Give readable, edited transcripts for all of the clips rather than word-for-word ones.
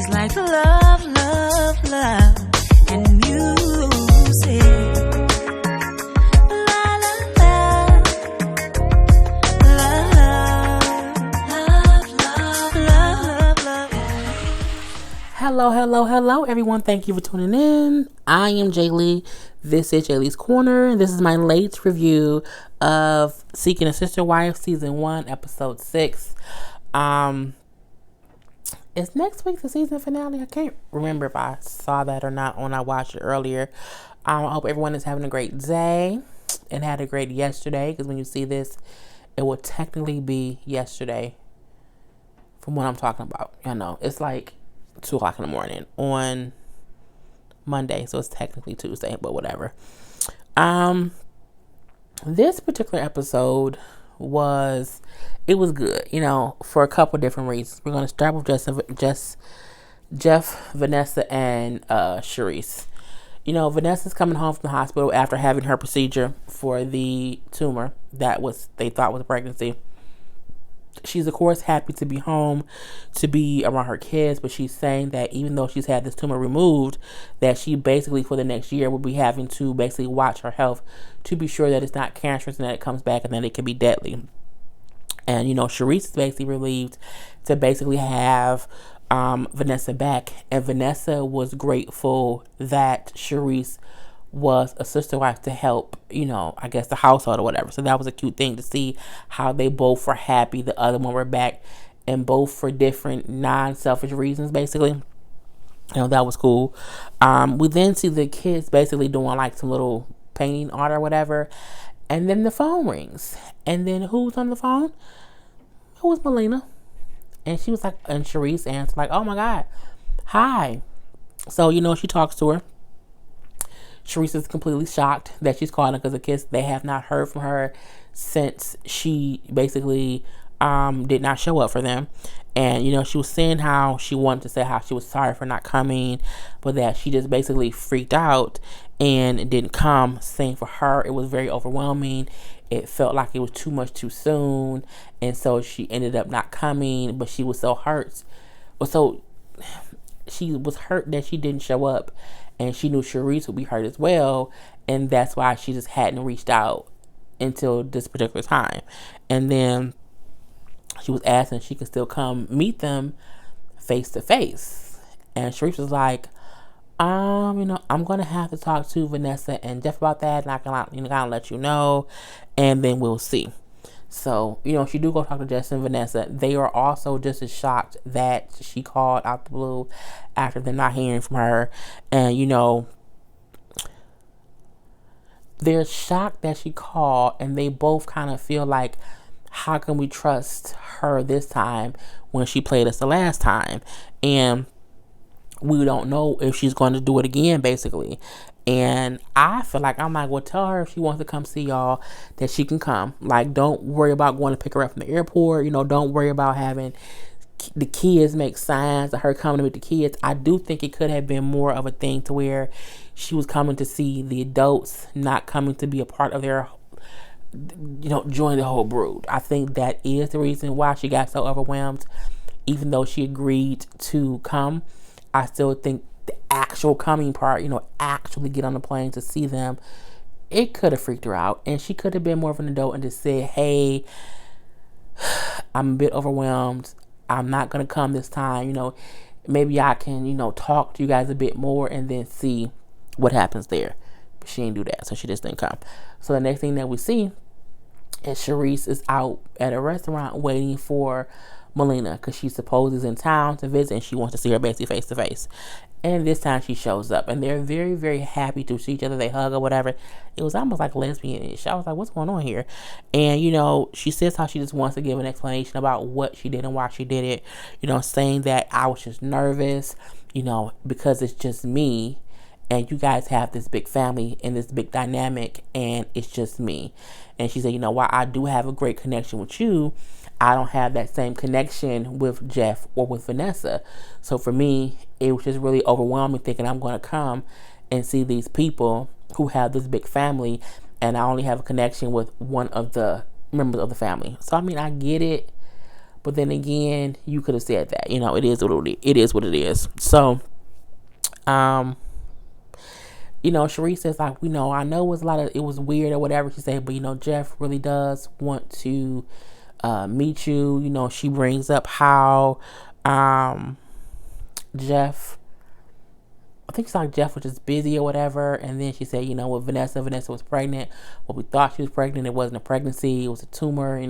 like love, love, love, and music. La la la, love, love, love, love. Hello, everyone. Thank you for tuning in. I am Jaylee. This is Jaylee's Corner. This is my late review of Seeking a Sister Wife, Season 1, Episode 6. Is next week the season finale? I can't remember if I saw that or not when I watched it earlier. I hope everyone is having a great day and had a great yesterday, because when you see this, it will technically be yesterday from what I'm talking about. I know it's like 2 o'clock in the morning on Monday, so it's technically Tuesday, but whatever. This particular episode was good, for a couple different reasons. We're going to start with Jeff, Vanessa, and Charisse. Vanessa's coming home from the hospital after having her procedure for the tumor they thought was a pregnancy. She's, of course, happy to be home, to be around her kids, but she's saying that even though she's had this tumor removed, that she basically for the next year will be having to basically watch her health to be sure that it's not cancerous and that it comes back and that it can be deadly. And, Charisse is basically relieved to basically have Vanessa back. And Vanessa was grateful that Charisse was a sister wife to help, I guess the household or whatever. So that was a cute thing to see how they both were happy. The other one were back, and both for different non-selfish reasons, basically. That was cool. We then see the kids basically doing like some little painting art or whatever. And then the phone rings. And then who's on the phone? It was Melina. And she was like, and Charisse answered like, oh my God, hi. So, she talks to her. Charisse is completely shocked that she's calling because the kids, they have not heard from her since she basically did not show up for them. And, she was saying how she wanted to say how she was sorry for not coming, but that she just basically freaked out and didn't come. Saying for her, it was very overwhelming. It felt like it was too much too soon. And so she ended up not coming, but she was so hurt. She was hurt that she didn't show up. And she knew Charisse would be hurt as well. And that's why she just hadn't reached out until this particular time. And then she was asking if she could still come meet them face to face. And Charisse was like, I'm going to have to talk to Vanessa and Jeff about that. And I can, kind of let you know. And then we'll see. So, she do go talk to Jess and Vanessa. They are also just as shocked that she called out the blue after them not hearing from her. And, they're shocked that she called, and they both kind of feel like, how can we trust her this time when she played us the last time? And we don't know if she's going to do it again, basically. And I feel like I'm like, well, tell her if she wants to come see y'all that she can come. Like, don't worry about going to pick her up from the airport. Don't worry about having the kids make signs of her coming to meet the kids. I do think it could have been more of a thing to where she was coming to see the adults, not coming to be a part of their, join the whole brood. I think that is the reason why she got so overwhelmed. Even though she agreed to come, I still think the actual coming part, actually get on the plane to see them, it could have freaked her out. And she could have been more of an adult and just said, hey, I'm a bit overwhelmed. I'm not going to come this time. Maybe I can, talk to you guys a bit more and then see what happens there. But she didn't do that, so she just didn't come. So the next thing that we see is Charisse is out at a restaurant waiting for Melina, because she supposes in town to visit and she wants to see her basically face to face. And this time she shows up, and they're very, very happy to see each other. They hug or whatever. It was almost like lesbian-ish. I was like, what's going on here? And, she says how she just wants to give an explanation about what she did and why she did it. Saying that I was just nervous, because it's just me. And you guys have this big family and this big dynamic, and it's just me. And she said, while I do have a great connection with you, I don't have that same connection with Jeff or with Vanessa. So for me, it was just really overwhelming thinking I'm going to come and see these people who have this big family, and I only have a connection with one of the members of the family. So, I get it, But then again, you could have said that. It is what it is. What it is. So, Sharice says, like, I know it was weird or whatever she said, but Jeff really does want to meet you. She brings up how Jeff, I think it's like Jeff was just busy or whatever, and then she said, with Vanessa was pregnant. Well, we thought she was pregnant. It wasn't a pregnancy. It was a tumor.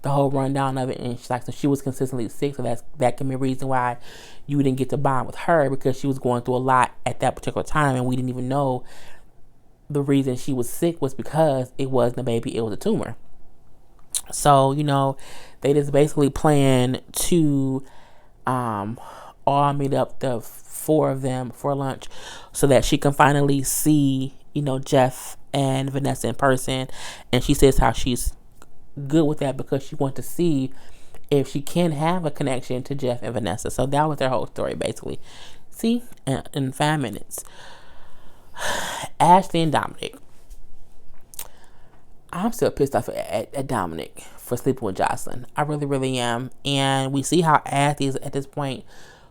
The whole rundown of it. And she's like, so she was consistently sick. So that can be a reason why you didn't get to bond with her, because she was going through a lot at that particular time, and we didn't even know the reason she was sick was because it wasn't a baby. It was a tumor. So they just basically plan to all meet up, the four of them, for lunch, so that she can finally see Jeff and Vanessa in person. And she says how she's good with that because she wants to see if she can have a connection to Jeff and Vanessa. So that was their whole story, basically. See, in 5 minutes. Ashley and Dominic. I'm still pissed off at Dominic for sleeping with Jocelyn. I really, really am. And we see how Ashley is at this point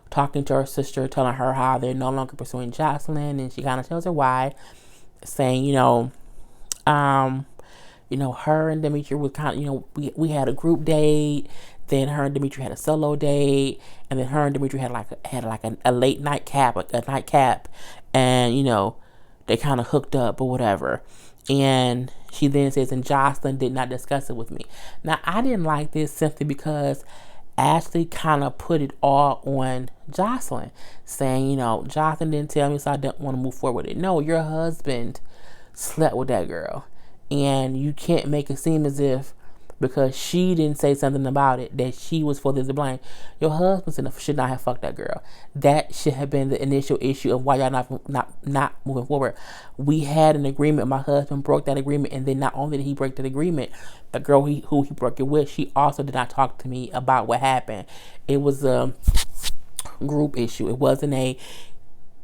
talking to her sister, telling her how they're no longer pursuing Jocelyn, and she kind of tells her why, saying, her and Dimitri was kind of, we had a group date, then her and Dimitri had a solo date, and then her and Dimitri had a late night cap, a nightcap, and they kind of hooked up or whatever. And she then says, and Jocelyn did not discuss it with me. Now, I didn't like this simply because Ashley kind of put it all on Jocelyn, saying, Jocelyn didn't tell me, so I didn't want to move forward with it. No, your husband slept with that girl, and you can't make it seem as if because she didn't say something about it that she was fully to blame. Your husband should not have fucked that girl. That should have been the initial issue of why y'all not moving forward. We had an agreement. My husband broke that agreement, and then not only did he break that agreement, the girl who he broke it with, she also did not talk to me about what happened. It was a group issue. It wasn't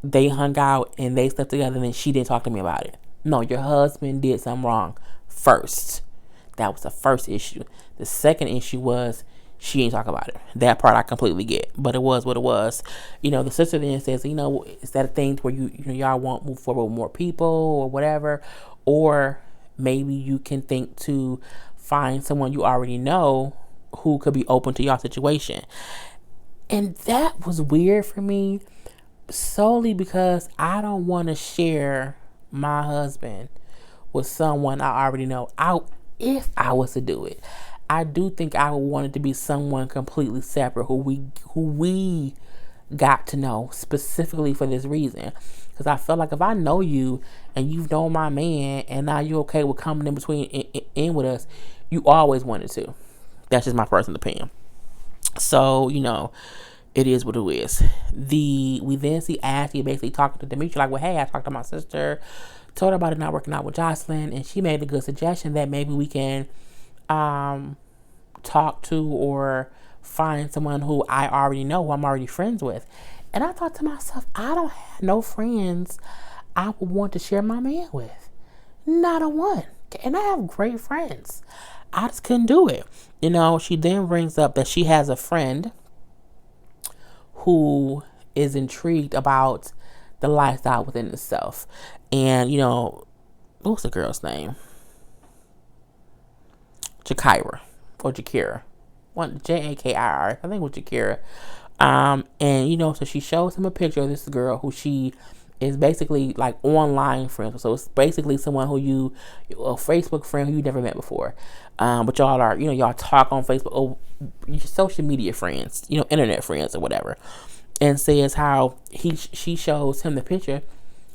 they hung out and they slept together and then she didn't talk to me about it. No, your husband did something wrong first. That was the first issue. The second issue was she ain't talk about it. That part I completely get, but it was what it was. The sister then says, is that a thing where y'all won't move forward with more people or whatever, or maybe you can think to find someone you already know who could be open to y'all situation. And that was weird for me, solely because I don't want to share my husband with someone I already know. If I was to do it, I do think I would want it to be someone completely separate who we got to know specifically for this reason. Because I felt like if I know you and you've known my man and now you're okay with coming in between in with us, you always wanted to. That's just my personal opinion. So, it is what it is. We then see Ashley basically talking to Dimitri like, well, hey, I talked to my sister, told her about it not working out with Jocelyn, and she made a good suggestion that maybe we can talk to or find someone who I already know, who I'm already friends with. And I thought to myself, I don't have no friends I would want to share my man with. Not a one. And I have great friends. I just couldn't do it. She then brings up that she has a friend who is intrigued about the lifestyle within itself. And, what's the girl's name? Jakira. Or Jakira. Jakir. I think it was Jakira. And, so she shows him a picture of this girl who she is basically like online friends. So it's basically someone who a Facebook friend who you never met before. But y'all are, y'all talk on Facebook, or social media friends, internet friends or whatever. And says how she shows him the picture.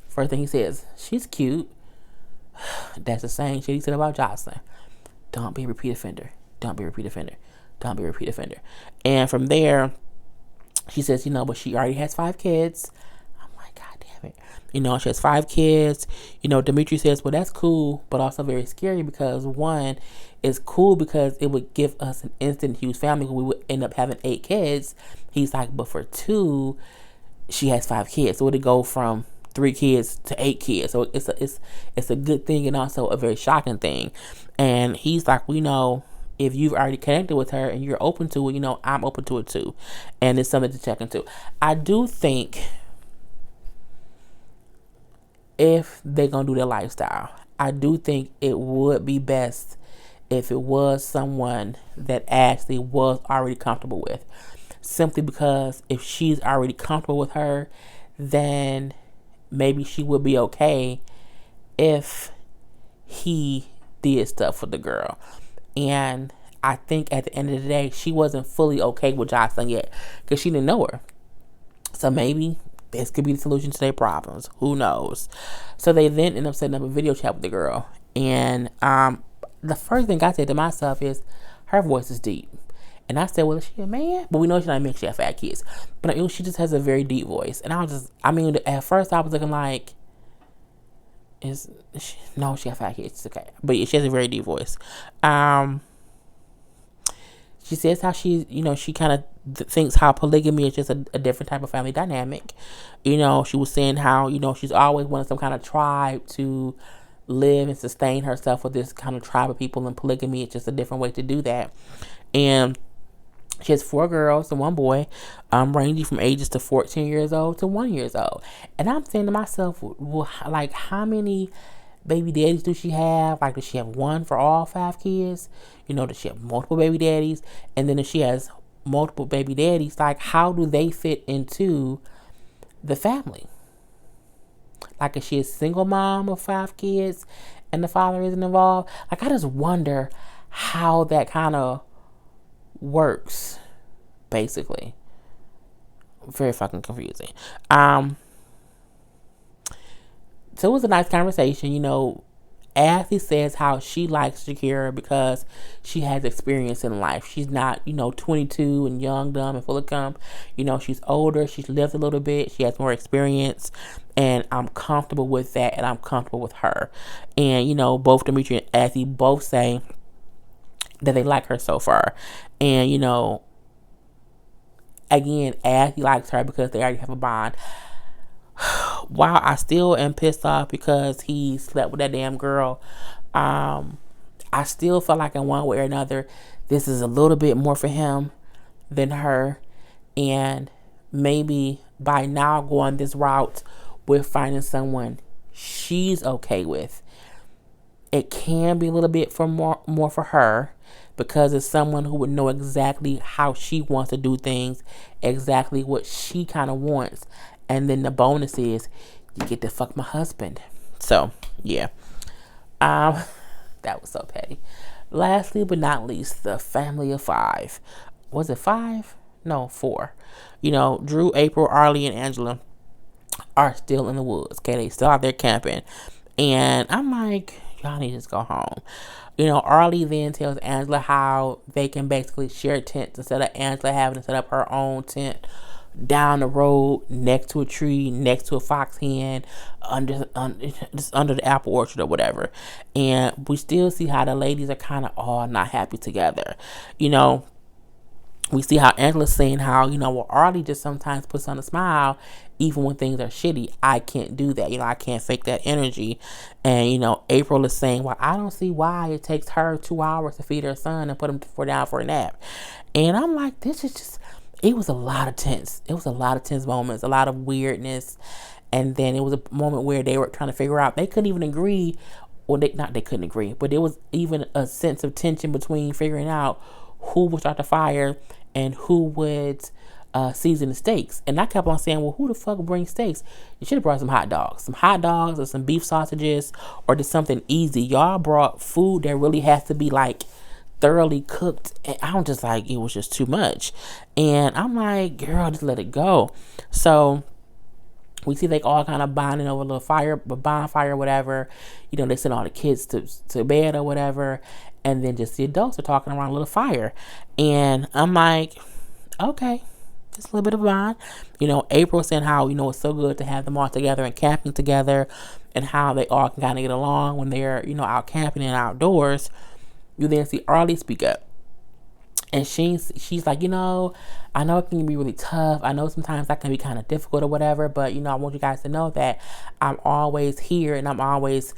First thing he says, she's cute. That's the same shit he said about Jocelyn. Don't be a repeat offender. Don't be a repeat offender. Don't be a repeat offender. And from there, she says, but she already has 5 kids. I'm like, God damn it. She has 5 kids. Dimitri says, well, that's cool, but also very scary because 1, it's cool because it would give us an instant huge family. We would end up having 8 kids. He's like, but for 2, she has 5 kids. So it would go from 3 kids to 8 kids. So it's a good thing and also a very shocking thing. And he's like, if you've already connected with her and you're open to it, I'm open to it too. And it's something to check into. I do think if they're going to do their lifestyle, I do think it would be best if it was someone that Ashley was already comfortable with. Simply because if she's already comfortable with her, then maybe she would be okay if he did stuff with the girl. And I think at the end of the day, she wasn't fully okay with Jocelyn yet because she didn't know her. So maybe this could be the solution to their problems. Who knows? So they then end up setting up a video chat with the girl. And the first thing I said to myself is, her voice is deep. And I said, well, is she a man? But we know she's not a man. She has fat kids. But she just has a very deep voice. And at first I was looking like, no, she has fat kids. It's okay. But yeah, she has a very deep voice. She says how she kind of thinks how polygamy is just a different type of family dynamic. She was saying how, she's always wanted some kind of tribe to live and sustain herself with this kind of tribe of people, and polygamy is just a different way to do that. And she has 4 girls and 1 boy, ranging from ages to 14 years old to 1 year old. And I'm saying to myself, well, like, how many baby daddies do she have? Like, does she have one for all 5 kids? Does she have multiple baby daddies? And then if she has multiple baby daddies, like, how do they fit into the family? Like, is she a single mom of 5 kids and the father isn't involved? Like, I just wonder how that kind of works, basically. Very fucking confusing. So it was a nice conversation. Ashley says how she likes Shakira because she has experience in life. She's not, 22 and young, dumb, and full of cum. She's older. She's lived a little bit. She has more experience. And I'm comfortable with that. And I'm comfortable with her. And, both Dimitri and Ashley both say that they like her so far. And, again, Ashley likes her because they already have a bond. While I still am pissed off because he slept with that damn girl, I still feel like in one way or another, this is a little bit more for him than her. And maybe by now going this route with finding someone she's okay with, it can be a little bit for more for her, because it's someone who would know exactly how she wants to do things, exactly what she kind of wants. And then the bonus is you get to fuck my husband. So, yeah. That was so petty. Lastly but not least, the family of 5. Was it 5? No, 4. Drew, April, Arlie, and Angela are still in the woods. Okay, they still out there camping. And I'm like, y'all need to just go home. Arlie then tells Angela how they can basically share tents instead of Angela having to set up her own tent down the road next to a tree, next to a fox hen, just under the apple orchard or whatever. And we still see how the ladies are kind of all not happy together. We see how Angela's saying how, well, Arlie just sometimes puts on a smile even when things are shitty. I can't do that. I can't fake that energy. And, April is saying, well, I don't see why it takes her 2 hours to feed her son and put him down for a nap. And I'm like, this is just... It was a lot of tense. It was a lot of tense moments, a lot of weirdness. And then it was a moment where they were trying to figure out, they couldn't even agree. Well, they couldn't agree, but there was even a sense of tension between figuring out who would start the fire and who would season the steaks. And I kept on saying, well, who the fuck brings steaks? You should have brought some hot dogs or some beef sausages, or just something easy. Y'all brought food that really has to be like thoroughly cooked, and I'm just like, it was just too much. And I'm like, girl, just let it go. So we see they all kind of bonding over a little bonfire or whatever. They send all the kids to bed or whatever, and then just the adults are talking around a little fire. And I'm like, okay, just a little bit of bond. April saying how, it's so good to have them all together and camping together, and how they all can kind of get along when they're, out camping and outdoors. You then see Arlie speak up. And she's like, I know it can be really tough. I know sometimes that can be kind of difficult or whatever. But, I want you guys to know that I'm always here, and I'm always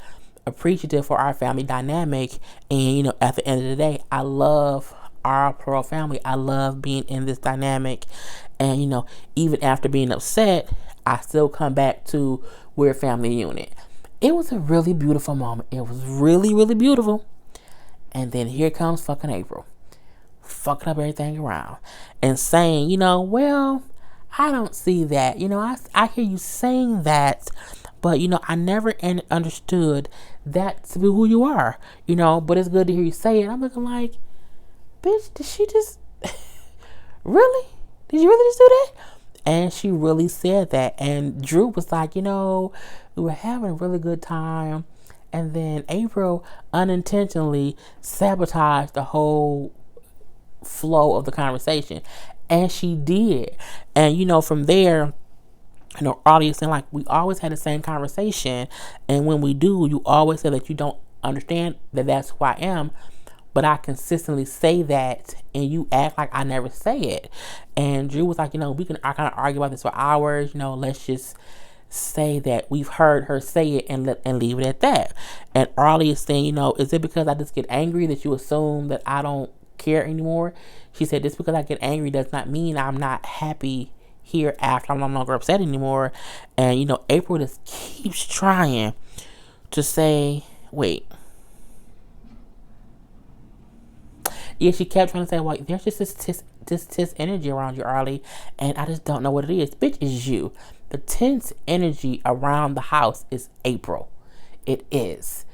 appreciative for our family dynamic. And, you know, at the end of the day, I love our plural family. I love being in this dynamic. And, you know, even after being upset, I still come back to we're a family unit. It was a really beautiful moment. It was really, really beautiful. And then here comes fucking April, fucking up everything around and saying, you know, well, I don't see that. You know, I hear you saying that, but, you know, I never understood that to be who you are, you know, but it's good to hear you say it. I'm looking like, bitch, did she just, really? Did you really just do that? And she really said that. And Drew was like, you know, we were having a really good time. And then April unintentionally sabotaged the whole flow of the conversation. And she did. And, you know, from there, you know, audience, and like, we always had the same conversation. And when we do, you always say that you don't understand that that's who I am. But I consistently say that, and you act like I never say it. And Drew was like, you know, I kind of argue about this for hours. You know, let's just say that we've heard her say it and leave it at that. And Arlie is saying, you know, is it because I just get angry that you assume that I don't care anymore? She said, just because I get angry does not mean I'm not happy here after I'm no longer upset anymore. And, you know, April just keeps trying to say, wait. Yeah, she kept trying to say, well, there's just this tense energy around you, Arlie, and I just don't know what it is. Bitch, is you. The tense energy around the house is April. It is.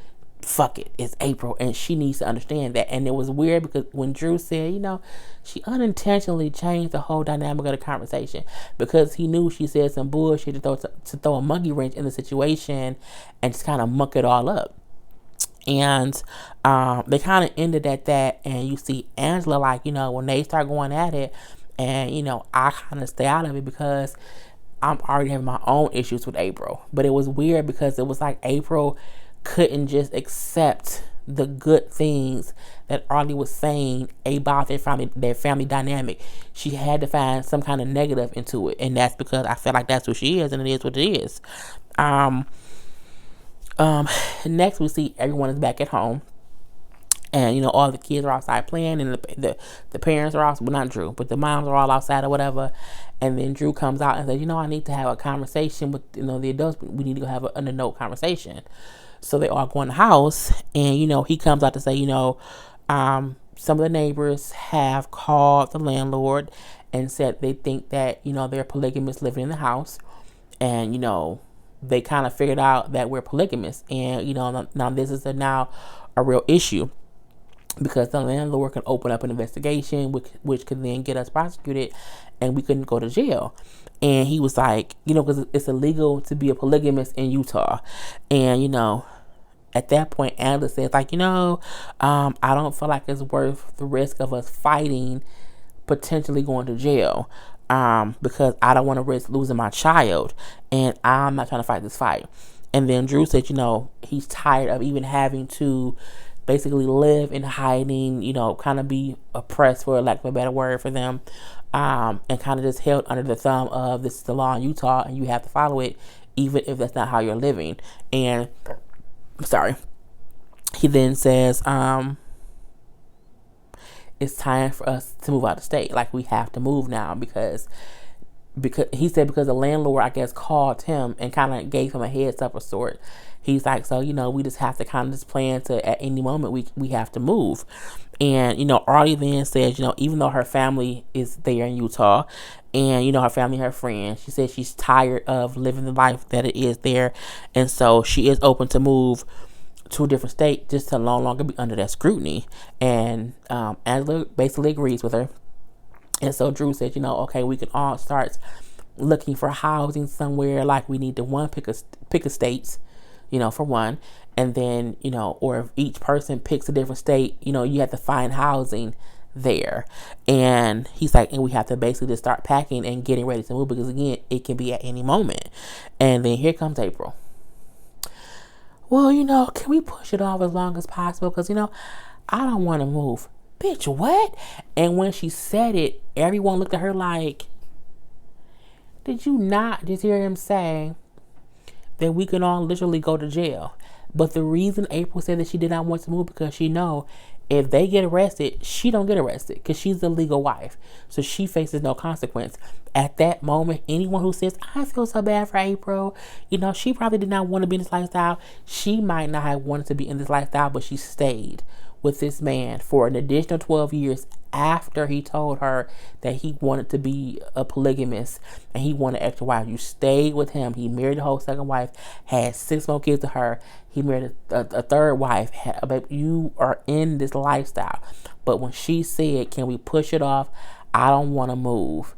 Fuck it. It's April, and she needs to understand that. And it was weird because when Drew said, you know, she unintentionally changed the whole dynamic of the conversation because he knew she said some bullshit to throw a monkey wrench in the situation and just kind of muck it all up. And they kind of ended at that. And you see Angela, like, you know, when they start going at it, and, you know, I kind of stay out of it because I'm already having my own issues with April. But it was weird because it was like April couldn't just accept the good things that Arlie was saying about their family dynamic. She had to find some kind of negative into it. And that's because I feel like that's who she is, and it is what it is. Next we see everyone is back at home, and, you know, all the kids are outside playing, and the parents are also, well, not Drew, but the moms are all outside or whatever. And then Drew comes out and says, you know, I need to have a conversation with, you know, the adults. We need to go have an adult conversation. So they all go in the house, and, you know, he comes out to say, you know, some of the neighbors have called the landlord and said they think that, you know, they're polygamous living in the house, and, you know, they kind of figured out that we're polygamous. And, you know, now this is now a real issue because the landlord can open up an investigation, which could then get us prosecuted, and we couldn't go to jail. And he was like, you know, because it's illegal to be a polygamist in Utah. And, you know, at that point, Angela says, like, you know, I don't feel like it's worth the risk of us fighting, potentially going to jail. Because I don't want to risk losing my child, and I'm not trying to fight this fight. And then Drew said, you know, he's tired of even having to basically live in hiding, you know, kind of be oppressed, for lack of a better word, for them, and kind of just held under the thumb of this is the law in Utah and you have to follow it, even if that's not how you're living. And he then says, it's time for us to move out of state. Like, we have to move now because he said because the landlord, I guess, called him and kind of gave him a heads up of sort. He's like, so, you know, we just have to kind of just plan to, at any moment, we have to move. And, you know, Arlie then says, you know, even though her family is there in Utah, and, you know, her family, her friends, she says she's tired of living the life that it is there. And so she is open to move to a different state just to no longer be under that scrutiny. And Angela basically agrees with her. And so Drew said, you know, okay, we can all start looking for housing somewhere. Like, we need to pick a state, you know, for one. And then, you know, or if each person picks a different state, you know, you have to find housing there. And he's like, and we have to basically just start packing and getting ready to move, because again, it can be at any moment. And then here comes April. Well, you know, can we push it off as long as possible? Because, you know, I don't want to move. Bitch, what? And when she said it, everyone looked at her like, did you not just hear him say that we can all literally go to jail? But the reason April said that she did not want to move because she know if they get arrested, she don't get arrested because she's the legal wife. So she faces no consequence. At that moment, anyone who says, I feel so bad for April, she probably did not want to be in this lifestyle. She might not have wanted to be in this lifestyle, but she stayed with this man for an additional 12 years after he told her that he wanted to be a polygamist and he wanted extra wives. You stayed with him. He married the whole second wife, had 6 more kids to her. He married a third wife. You are in this lifestyle. But when she said, can we push it off? I don't want to move.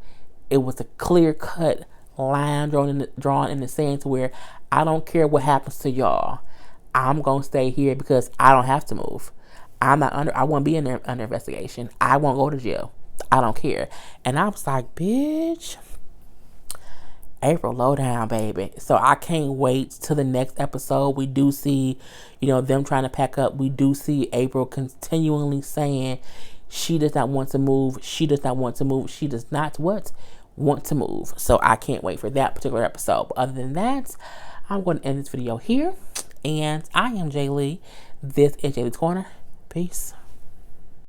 It was a clear-cut line drawn in the sand to where I don't care what happens to y'all. I'm going to stay here because I don't have to move. I won't be under investigation. I won't go to jail. I don't care. And I was like, bitch, April, low down, baby. So I can't wait till the next episode. We do see, them trying to pack up. We do see April continually saying she does not want to move. She does not want to move. She does not want to move. So I can't wait for that particular episode. But other than that, I'm going to end this video here. And I am Jay Lee. This is Jay Lee's Corner. Peace.